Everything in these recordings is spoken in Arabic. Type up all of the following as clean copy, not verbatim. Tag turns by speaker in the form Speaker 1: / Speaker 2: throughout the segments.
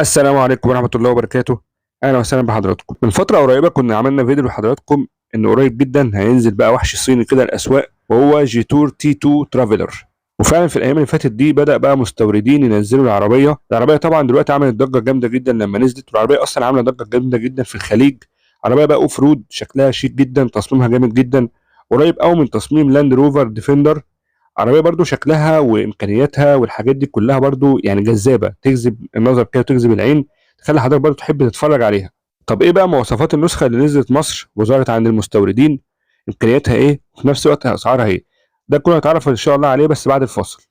Speaker 1: السلام عليكم ورحمة الله وبركاته. أهلا وسهلا بحضراتكم. من فترة قريبة كنا عملنا فيديو لحضراتكم إن قريب جدا هينزل بقى وحش صيني كده الأسواق، وهو جيتور تي 2 ترافلر. وفعلا في الأيام اللي فاتت دي بدأ بقى مستوردين ينزلوا العربية طبعا دلوقتي عملت ضجة جامدة جدا لما نزلت، والعربية أصلا عاملة ضجة جامدة جدا في الخليج. عربية بقى أوف رود، شكلها شيك جدا، تصميمها جامد جدا، قريب أوي من تصميم لاند روفر ديفندر. عربية برضو شكلها وإمكانياتها والحاجات دي كلها برضو يعني جذابة، تجذب النظر كده وتجذب العين، تخلي حضرتك برضو تحب تتفرج عليها. طب إيه بقى مواصفات النسخة اللي نزلت مصر وظهرت عند المستوردين؟ إمكانياتها إيه؟ وفي نفس الوقت أسعارها إيه؟ ده كله هنتعرف إن شاء الله عليه بس بعد الفاصل.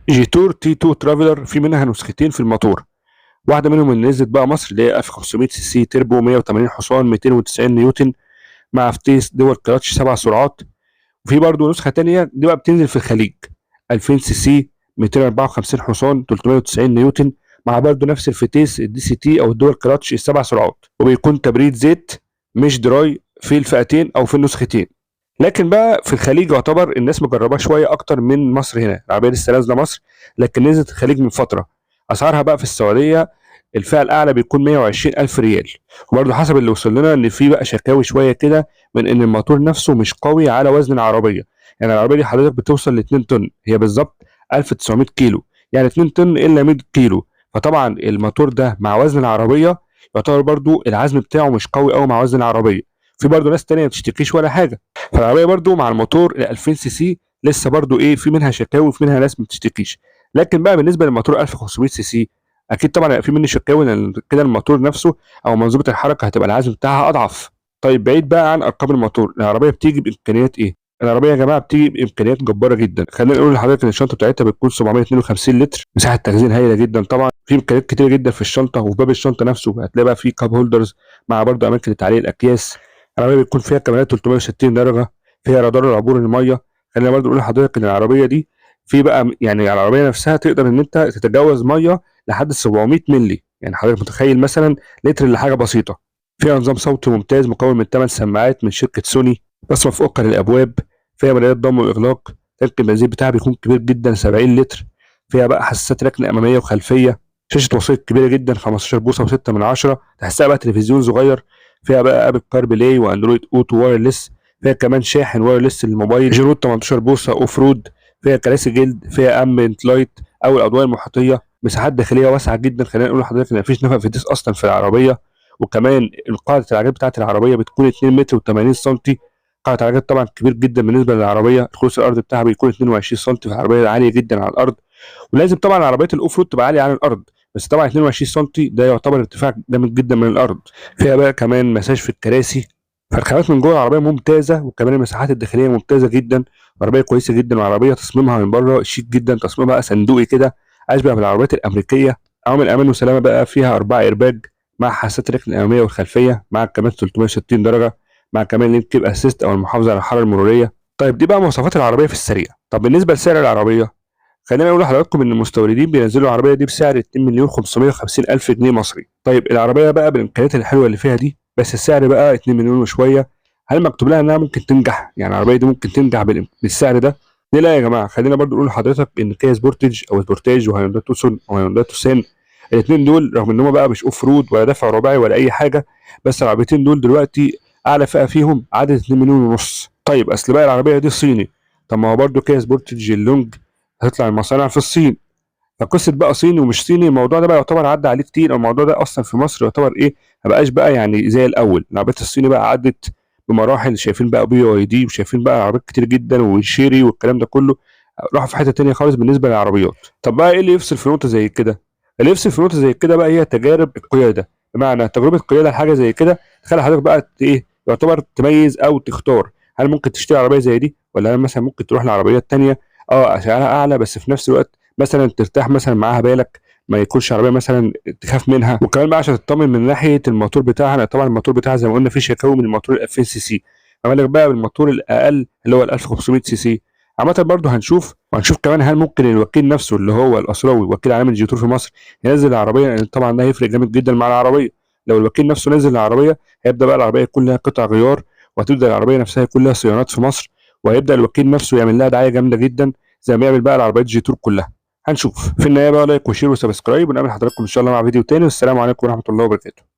Speaker 1: جيتور تي 2 ترافلر في منها نسختين في الموتور. واحدة منهم اللي نزلت بقى مصر اللي هي 1500 سي سي تربو، 180 حصان، 290 نيوتن، مع فتيس دول كلاتش 7 سرعات. وفي برضه نسخة تانية دي بقى بتنزل في الخليج، 2000 سي سي، 254 حصان، 390 نيوتن، مع برضه نفس الفتيس الدي سي تي او الدول كلاتش ال7 سرعات، وبيكون تبريد زيت مش دراي في الفئتين او في النسختين. لكن بقى في الخليج يعتبر الناس مجرباه شويه اكتر من مصر. هنا العربيه لسه نازله مصر لكن نزلت الخليج من فتره. اسعارها بقى في السعوديه الفئه الاعلى بيكون 120 الف ريال. وبرضه حسب اللي وصل لنا ان في بقى شكاوي شويه كده من ان الموتور نفسه مش قوي على وزن العربيه. يعني العربيه دي حضرتك بتوصل ل 2 طن، هي بالظبط 1900 كيلو، يعني 2 طن الا 100 كيلو. فطبعا الموتور ده مع وزن العربيه يعتبر برضه العزم بتاعه مش قوي قوي مع وزن العربيه. في برضه ناس تانية ما بتشتكيش ولا حاجه. فالعربيه برضو مع الموتور ال 2000 سي سي لسه برضو ايه، في منها شكاوي وفي منها ناس ما بتشتكيش. لكن بقى بالنسبه للموتور 1500 سي سي اكيد طبعا هيبقى في منه شكاوي، لان كده الموتور نفسه او منظومه الحركه هتبقى العزم بتاعها اضعف. طيب بعيد بقى عن ارقام الموتور، العربيه بتيجي بامكانيات ايه؟ العربيه يا جماعه بتيجي بامكانيات جباره جدا. خلينا نقول لحضرتك ان الشنطه بتاعتها بتكون 752 لتر، مساحه تخزين هائله جدا. طبعا في امكانيات كتيره جدا في الشنطه، وفي باب الشنطه نفسه هتلاقي بقى فيه كاب هولدرز مع برضه اماكن لتعليق الاكياس. العربيه بيكون فيها كاميرات 360 درجه، فيها رادار العبور الميه. خلينا برضو نقول لحضرتك ان العربيه دي في بقى يعني العربيه نفسها تقدر ان انت تتجاوز ميه لحد 700 مللي، يعني حضرتك متخيل مثلا لتر لحاجه بسيطه. فيها نظام صوتي ممتاز مكون من 8 سماعات من شركه سوني، بصمه فوقها للابواب، فيها مرايات ضم واغلاق، تانك البنزين بتاعها بيكون كبير جدا 70 لتر، فيها بقى حساسات ركن اماميه وخلفيه، شاشه وسيط كبيره جدا 15 بوصه و6 من 10، تحسها بقى تلفزيون صغير، فيها بقى ابل كار بلاي واندرويد اوتو وايرلس، فيها كمان شاحن وايرلس للموبايل، جيرود 18 بوصه اوف رود، فيها كراسي جلد، فيها امبيانت لايت او الاضواء المحيطيه، مساحات داخليه واسعه جدا. خلينا نقول لحضرتك ان مفيش نفق فتيس اصلا في العربيه. وكمان قاعده العجلات بتاعه العربيه بتكون 2 متر و80 سم. قاعده العجلات طبعا كبير جدا بالنسبه للعربيه. الخروج الارضي بتاعها بيكون 22 سم، في العربيه عاليه جدا على الارض. ولازم طبعا العربيات الاوف رود تبقى عاليه عن الارض، بس طبعا 22 سم ده يعتبر ارتفاع جامد جدا من الارض. فيها بقى كمان مساج في الكراسي. فالخامات من جوه العربيه ممتازه، وكمان المساحات الداخليه ممتازه جدا. عربيه كويسه جدا، وعربيه تصميمها من بره شيك جدا، تصميمها بقى صندوقي كده اشبه بالعربيات الامريكيه. عوامل الامان والسلامه بقى فيها 4 ايرباج مع حاسات الركن الاماميه والخلفيه، مع كمان 360 درجه، مع كمان لينك كيب اسيست او المحافظه على الحراره المروريه. طيب دي بقى مواصفات العربيه في السريع. طب بالنسبه لسعر العربيه، خلينا نقول لحضراتكم ان المستوردين بينزلوا العربيه دي بسعر 2 مليون 550 الف جنيه مصري. طيب العربيه بقى بالامكانيات الحلوه اللي فيها دي، بس السعر بقى 2 مليون وشويه، هل مكتوب لها انها ممكن تنجح؟ يعني العربيه دي ممكن تنجح بالسعر ده؟ ليه لا يا جماعه؟ خلينا برضو نقول لحضرتك ان كيا سبورتج او سبورتاج وهيونداي توسون او هيونداي توسان، الاثنين دول رغم ان هم بقى مش اوف رود ولا دفع رباعي ولا اي حاجه، بس العربيتين دول دلوقتي اعلى فئه فيهم عدد 2 مليون ونص. طيب اصل بقى العربيه دي صيني، طب ما هو برضو كيا سبورتج اللونج هتطلع المصانع في الصين. فقصه بقى صيني ومش صيني الموضوع ده بقى يعتبر عدى عليه كتير، او الموضوع ده اصلا في مصر يعتبر ايه، ما بقاش بقى يعني زي الاول. العربيات الصيني بقى عدت بمراحل، شايفين بقى بي واي دي، وشايفين بقى عربيات كتير جدا وشيري والكلام ده كله، راحوا في حته تانيه خالص بالنسبه للعربيات. طب بقى ايه اللي يفصل في نقطه زي كده؟ اللي يفصل في نقطه زي كده بقى هي تجارب القياده. بمعنى تجربه قياده لحاجه زي كده تخلي حضرتك بقى ايه، يعتبر تميز او تختار هل ممكن تشتري عربيه زي دي، ولا هل مثلا ممكن تروح لعربيات تانيه سعرها اعلى بس في نفس الوقت مثلا ترتاح مثلا معاها بالك، ما يكونش عربيه مثلا تخاف منها. وكمان بقى عشان تطمن من ناحيه الموتور بتاعها، لأن طبعا الموتور بتاعها زي ما قلنا فيه شكاوي من الموتور ال 2000 سي سي، ما بالك بقى بالموتور الاقل اللي هو ال 1500 سي سي. عامة برضه وهنشوف كمان هل ممكن الوكيل نفسه اللي هو الأسراوي وكيل علامة جيتور في مصر ينزل العربية، لأن طبعا ده هيفرق جامد جدا مع العربية. لو الوكيل نفسه نزل العربية هيبدأ بقى العربية يكون لها قطع غيار، وهتبدأ العربية نفسها يكون لها صيانات في مصر، وهيبدأ الوكيل نفسه يعمل لها دعاية جامدة جدا زي ما يعمل بقى العربيات جيتور كلها. هنشوف في النهاية بقى. لايك وشير وسبسكرايب، ونقابل حضراتكم إن شاء الله مع فيديو تاني، والسلام عليكم ورحمة الله وبركاته.